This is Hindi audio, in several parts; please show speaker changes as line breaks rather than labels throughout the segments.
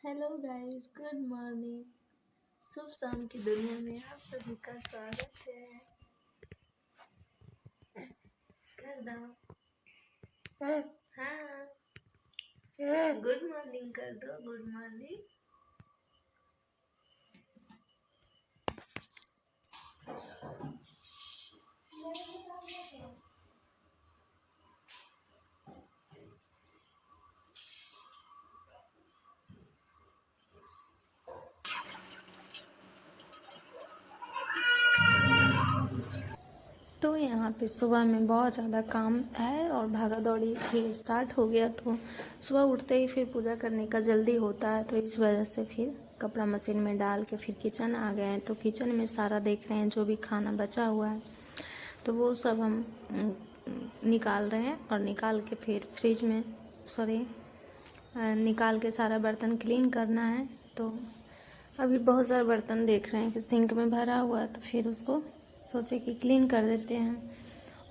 Hello guys, good morning. शुभ शाम की दुनिया में आप सभी का स्वागत है। कर दो। हाँ, गुड मॉर्निंग कर दो। Good morning. तो यहाँ पे सुबह में बहुत ज़्यादा काम है और भागा दौड़ी फिर स्टार्ट हो गया। तो सुबह उठते ही फिर पूजा करने का जल्दी होता है, तो इस वजह से फिर कपड़ा मशीन में डाल के फिर किचन आ गए हैं। तो किचन में सारा देख रहे हैं, जो भी खाना बचा हुआ है तो वो सब हम निकाल रहे हैं और निकाल के फिर फ्रिज में निकाल के सारा बर्तन क्लीन करना है। तो अभी बहुत सारे बर्तन देख रहे हैं कि सिंक में भरा हुआ है, तो फिर उसको सोचे कि क्लीन कर देते हैं।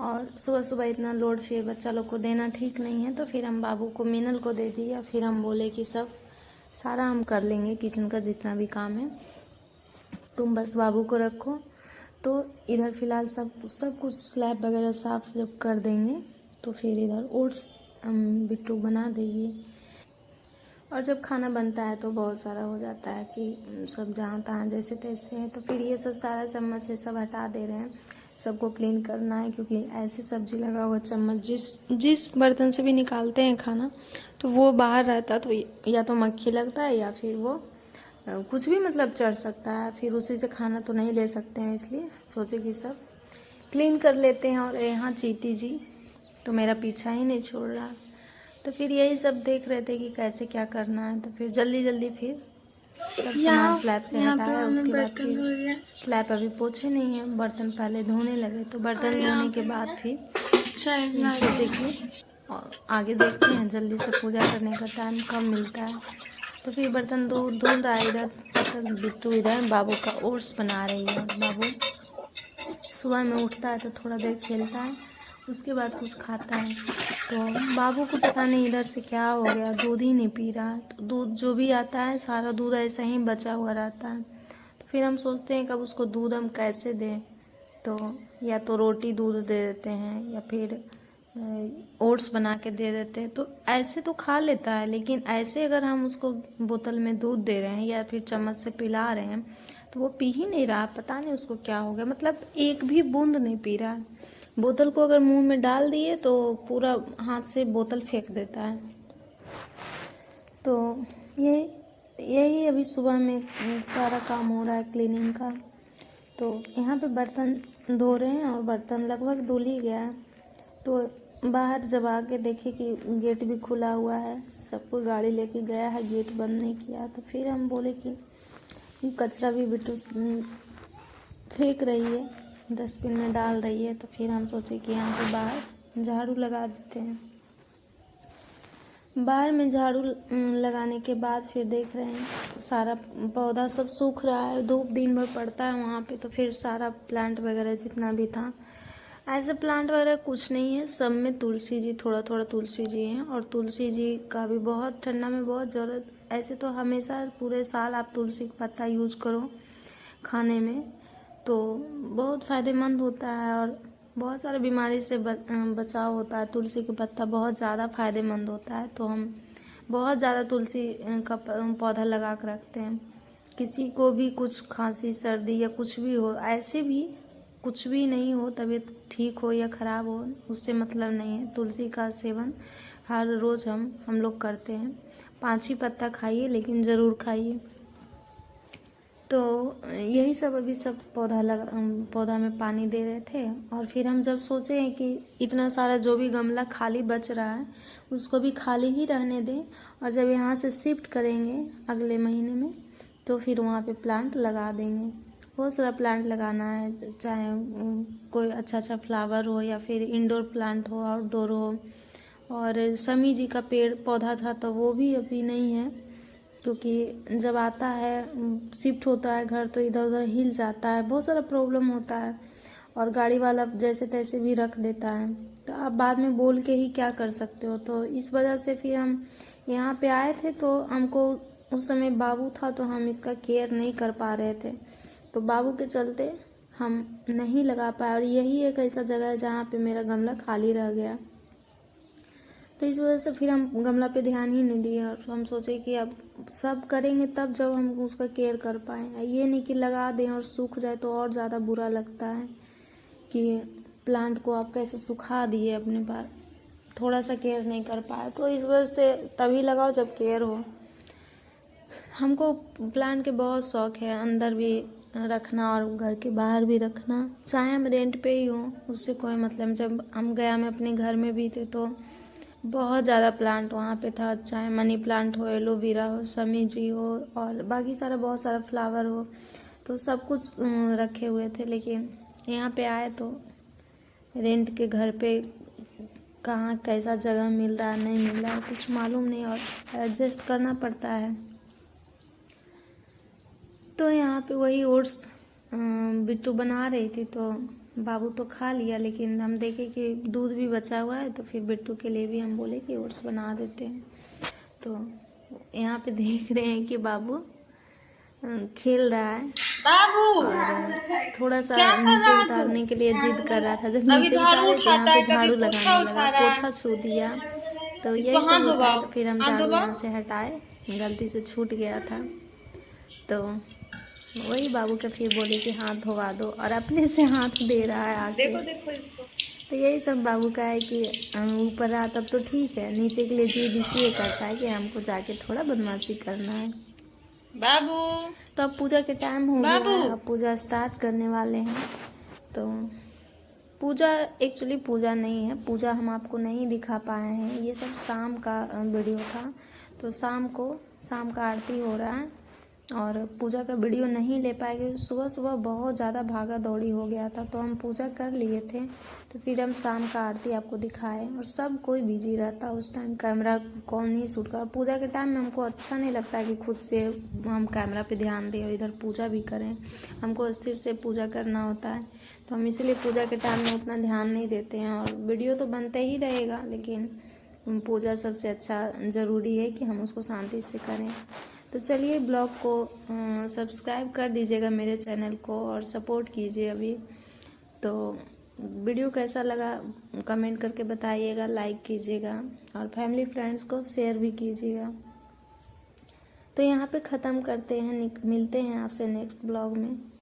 और सुबह सुबह इतना लोड फिर बच्चा लोग को देना ठीक नहीं है, तो फिर हम बाबू को मीनल को दे दिया। फिर हम बोले कि सारा हम कर लेंगे, किचन का जितना भी काम है तुम बस बाबू को रखो। तो इधर फ़िलहाल सब कुछ स्लैब वगैरह साफ़ जब कर देंगे तो फिर इधर ओट्स बिट्टू बना देगी। और जब खाना बनता है तो बहुत सारा हो जाता है कि सब जहाँ तहाँ जैसे तैसे है, तो फिर ये सब सारा चम्मच ये सब हटा दे रहे हैं। सबको क्लीन करना है, क्योंकि ऐसी सब्जी लगा हुआ चम्मच जिस बर्तन से भी निकालते हैं खाना तो वो बाहर रहता है, तो या तो मक्खी लगता है या फिर वो कुछ भी मतलब चढ़ सकता है, फिर उसी से खाना तो नहीं ले सकते हैं। इसलिए सोचे कि सब क्लीन कर लेते हैं। और यहाँ चीटी जी तो मेरा पीछा ही नहीं छोड़ रहा, तो फिर यही सब देख रहे थे कि कैसे क्या करना है। तो फिर जल्दी जल्दी फिर सब सामान स्लैब से हटाया। उसके बाद फिर स्लैब अभी पोछे नहीं है, बर्तन पहले धोने लगे। तो बर्तन धोने के बाद फिर सोचे कि और आगे देखते हैं, जल्दी से पूजा करने का टाइम कब मिलता है। तो फिर बर्तन धुल रहा है। इधर तक बिट्टू इधर बाबू का ओट्स बना रही है। बाबू सुबह में उठता है तो थोड़ा देर खेलता है, उसके बाद कुछ खाता है। तो बाबू को पता नहीं इधर से क्या हो गया, दूध ही नहीं पी रहा है। तो दूध जो भी आता है सारा दूध ऐसा ही बचा हुआ रहता है। तो फिर हम सोचते हैं कब उसको दूध हम कैसे दें। तो या तो रोटी दूध दे देते हैं या फिर ओट्स बना के दे देते हैं। तो ऐसे तो खा लेता है, लेकिन ऐसे अगर हम उसको बोतल में दूध दे रहे हैं या फिर चम्मच से पिला रहे हैं तो वो पी ही नहीं रहा। पता नहीं उसको क्या हो गया, मतलब एक भी बूंद नहीं पी रहा है। बोतल को अगर मुंह में डाल दिए तो पूरा हाथ से बोतल फेंक देता है। तो यही अभी सुबह में सारा काम हो रहा है क्लीनिंग का। तो यहाँ पे बर्तन धो रहे हैं और बर्तन लगभग धुल ही गया है। तो बाहर जब आके देखे कि गेट भी खुला हुआ है, सब कोई गाड़ी लेके गया है, गेट बंद नहीं किया। तो फिर हम बोले कि कचरा भी बिट्टू फेंक रही है, डस्टबिन में डाल रही है। तो फिर हम सोचे कि यहाँ पे बाहर झाड़ू लगा देते हैं। बाहर में झाड़ू लगाने के बाद फिर देख रहे हैं सारा पौधा सब सूख रहा है, धूप दिन भर पड़ता है वहाँ पे। तो फिर सारा प्लांट वगैरह जितना भी था, ऐसे प्लांट वगैरह कुछ नहीं है, सब में तुलसी जी थोड़ा थोड़ा तुलसी जी हैं। और तुलसी जी का भी बहुत ठंडा में बहुत ज़रूरत। ऐसे तो हमेशा पूरे साल आप तुलसी का पत्ता यूज करो खाने में तो बहुत फ़ायदेमंद होता है और बहुत सारे बीमारी से बचाव होता है। तुलसी का पत्ता बहुत ज़्यादा फ़ायदेमंद होता है। तो हम बहुत ज़्यादा तुलसी का पौधा लगा कर रखते हैं। किसी को भी कुछ खांसी सर्दी या कुछ भी हो, ऐसे भी कुछ भी नहीं हो, तबीयत ठीक हो या ख़राब हो, उससे मतलब नहीं है। तुलसी का सेवन हर रोज़ हम लोग करते हैं। 5 ही पत्ता खाइए, लेकिन ज़रूर खाइए। तो यही सब अभी सब पौधा में पानी दे रहे थे। और फिर हम जब सोचे हैं कि इतना सारा जो भी गमला खाली बच रहा है उसको भी खाली ही रहने दें, और जब यहाँ से शिफ्ट करेंगे अगले महीने में तो फिर वहाँ पे प्लांट लगा देंगे। बहुत सारा प्लांट लगाना है, चाहे कोई अच्छा फ्लावर हो या फिर इंडोर प्लांट हो, आउटडोर हो। और समी जी का पेड़ पौधा था तो वो भी अभी नहीं है, क्योंकि जब आता है शिफ्ट होता है घर तो इधर उधर हिल जाता है, बहुत सारा प्रॉब्लम होता है। और गाड़ी वाला जैसे तैसे भी रख देता है, तो आप बाद में बोल के ही क्या कर सकते हो। तो इस वजह से फिर हम यहाँ पे आए थे। तो हमको उस समय बाबू था तो हम इसका केयर नहीं कर पा रहे थे, तो बाबू के चलते हम नहीं लगा पाए। और यही एक ऐसा जगह है जहाँ पे मेरा गमला खाली रह गया, तो इस वजह से फिर हम गमला पे ध्यान ही नहीं दिए। और हम सोचे कि अब सब करेंगे तब जब हम उसका केयर कर पाएँ, ये नहीं कि लगा दें और सूख जाए तो और ज़्यादा बुरा लगता है कि प्लांट को आप कैसे सुखा दिए अपने पास, थोड़ा सा केयर नहीं कर पाए। तो इस वजह से तभी लगाओ जब केयर हो। हमको प्लांट के बहुत शौक़ है, अंदर भी रखना और घर के बाहर भी रखना, चाहे हम रेंट पे ही हों, उससे कोई मतलब। जब हम गया में अपने घर में भी थे तो बहुत ज़्यादा प्लांट वहाँ पे था, चाहे मनी प्लांट हो, एलोवेरा हो, समी जी हो और बाकी सारा बहुत सारा फ्लावर हो, तो सब कुछ रखे हुए थे। लेकिन यहाँ पे आए तो रेंट के घर पे कहाँ कैसा जगह मिल रहा है नहीं मिल रहा है कुछ मालूम नहीं, और एडजस्ट करना पड़ता है। तो यहाँ पे वही ओट्स बिट्टू बना रही थी, तो बाबू तो खा लिया, लेकिन हम देखे कि दूध भी बचा हुआ है, तो फिर बिट्टू के लिए भी हम बोले कि ओट्स बना देते हैं। तो यहाँ पे देख रहे हैं कि बाबू खेल रहा है
बाबू,
और थोड़ा सा नीचे उतारने के लिए जिद कर रहा था। जब नीचे उतारे तो यहाँ पे झाड़ू लगाने लगा, पोछा छू दिया, तो
इसको
यही
हाथ
सब होता है।
दबाओ,
तो फिर हम
हाथ
झाड़ू
दबाओ।
यहाँ से हटाए, गलती से छूट गया था। तो वही बाबू के फिर बोले कि हाथ धोवा दो, और अपने से हाथ दे रहा है आके।
देखो देखो इसको।
तो यही सब बाबू का है कि ऊपर रहा तब तो ठीक है, नीचे के लिए जिद इसलिए करता है कि हमको जाके थोड़ा बदमाशी करना है।
बाबू,
तो अब पूजा के टाइम हो गया
बाबू,
है, अब पूजा स्टार्ट करने वाले हैं। तो पूजा एक्चुअली पूजा नहीं है, पूजा हम आपको नहीं दिखा पाए हैं, ये सब शाम का वीडियो था। तो शाम का आरती हो रहा है और पूजा का वीडियो नहीं ले पाए क्योंकि सुबह सुबह बहुत ज़्यादा भागा दौड़ी हो गया था। तो हम पूजा कर लिए थे, तो फिर हम शाम का आरती आपको दिखाए, और सब कोई बिजी रहता उस टाइम, कैमरा कौन ही शूट कर। पूजा के टाइम में हमको अच्छा नहीं लगता है कि खुद से हम कैमरा पे ध्यान दें और इधर पूजा भी करें, हमको स्थिर से पूजा करना होता है। तो हम इसीलिए पूजा के टाइम में उतना ध्यान नहीं देते हैं, और वीडियो तो बनते ही रहेगा, लेकिन पूजा सबसे अच्छा ज़रूरी है कि हम उसको शांति से करें। तो चलिए ब्लॉग को सब्सक्राइब कर दीजिएगा मेरे चैनल को और सपोर्ट कीजिए अभी। तो वीडियो कैसा लगा कमेंट करके बताइएगा, लाइक कीजिएगा और फैमिली फ्रेंड्स को शेयर भी कीजिएगा। तो यहाँ पे ख़त्म करते हैं, मिलते हैं आपसे नेक्स्ट ब्लॉग में।